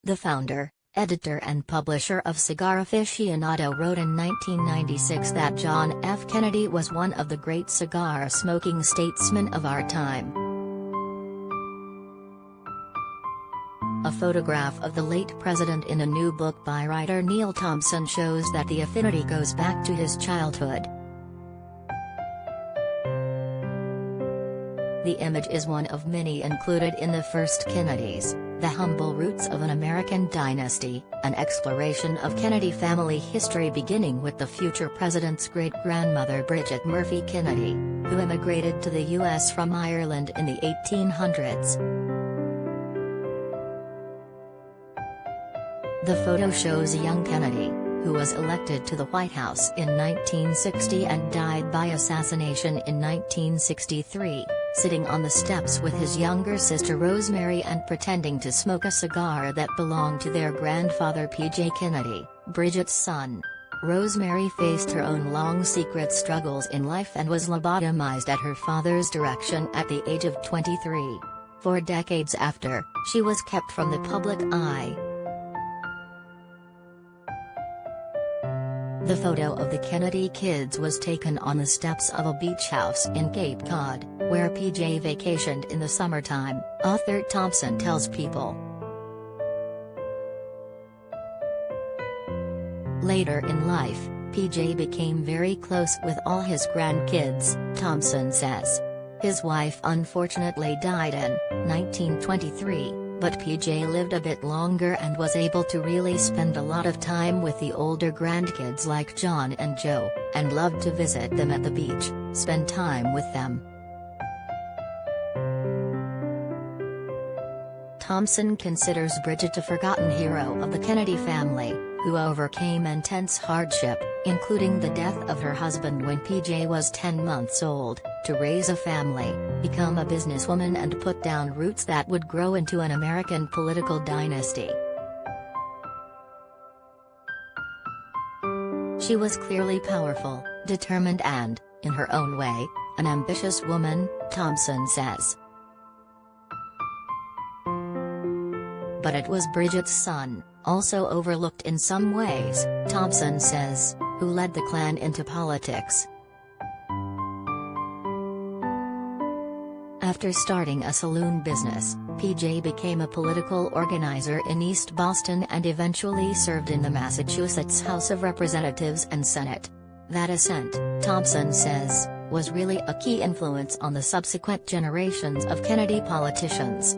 The founder, editor and publisher of Cigar Aficionado wrote in 1996 that John F. Kennedy was one of the great cigar-smoking statesmen of our time. A photograph of the late president in a new book by writer Neal Thompson shows that the affinity goes back to his childhood. The image is one of many included in The First Kennedys, The Humble Roots of an American Dynasty, an exploration of Kennedy family history beginning with the future president's great-grandmother Bridget Murphy Kennedy, who immigrated to the U.S. from Ireland in the 1800s. The photo shows a young Kennedy, who was elected to the White House in 1960 and died by assassination in 1963, sitting on the steps with his younger sister Rosemary and pretending to smoke a cigar that belonged to their grandfather P.J. Kennedy, Bridget's son. Rosemary faced her own long secret struggles in life and was lobotomized at her father's direction at the age of 23. For decades after, she was kept from the public eye. The photo of the Kennedy kids was taken on the steps of a beach house in Cape Cod, where PJ vacationed in the summertime, author Thompson tells People. Later in life, PJ became very close with all his grandkids, Thompson says. His wife unfortunately died in 1923. But PJ lived a bit longer and was able to really spend a lot of time with the older grandkids like John and Joe, and loved to visit them at the beach, spend time with them. Thompson considers Bridget a forgotten hero of the Kennedy family, who overcame intense hardship, including the death of her husband when PJ was 10 months old, to raise a family, become a businesswoman and put down roots that would grow into an American political dynasty. She was clearly powerful, determined and, in her own way, an ambitious woman, Thompson says. But it was Bridget's son, also overlooked in some ways, Thompson says, who led the clan into politics. After starting a saloon business, PJ became a political organizer in East Boston and eventually served in the Massachusetts House of Representatives and Senate. That ascent, Thompson says, was really a key influence on the subsequent generations of Kennedy politicians.